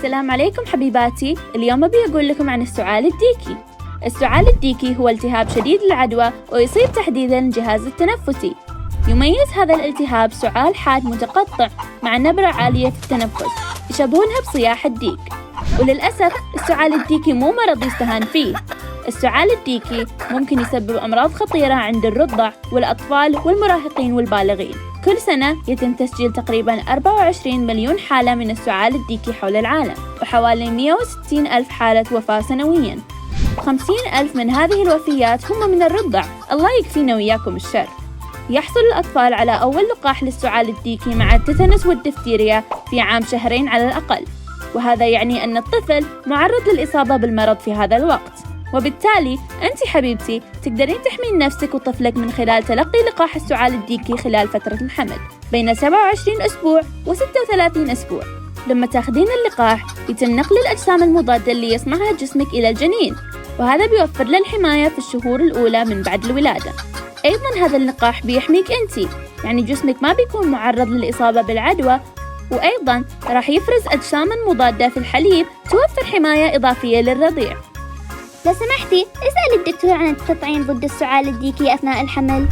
السلام عليكم حبيباتي. اليوم أبي أقول لكم عن السعال الديكي. السعال الديكي هو التهاب شديد العدوى ويصيب تحديداً الجهاز التنفسي. يميز هذا الالتهاب سعال حاد متقطع مع نبرة عالية التنفس يشبهونها بصياح الديك. وللأسف السعال الديكي مو مرض يستهان فيه. السعال الديكي ممكن يسبب أمراض خطيرة عند الرضع والأطفال والمراهقين والبالغين. كل سنة يتم تسجيل تقريباً 24 مليون حالة من السعال الديكي حول العالم، وحوالي 160 ألف حالة وفاة سنوياً. 50 ألف من هذه الوفيات هم من الرضع، الله يكفينا وياكم الشر. يحصل الأطفال على أول لقاح للسعال الديكي مع التيتانوس والدفتيريا في عام 2 على الأقل، وهذا يعني أن الطفل معرض للإصابة بالمرض في هذا الوقت. وبالتالي أنت حبيبتي تقدرين تحمين نفسك وطفلك من خلال تلقي لقاح السعال الديكي خلال فترة الحمل بين 27 أسبوع و36 أسبوع. لما تاخذين اللقاح يتم نقل الأجسام المضادة اللي يصنعها جسمك إلى الجنين، وهذا بيوفر له الحماية في الشهور الأولى من بعد الولادة. أيضاً هذا اللقاح بيحميك أنت، يعني جسمك ما بيكون معرض للإصابة بالعدوى، وأيضاً راح يفرز أجساماً مضادة في الحليب توفر حماية إضافية للرضيع. لو سمحتي اسألي الدكتور عن التطعيم ضد السعال الديكي أثناء الحمل.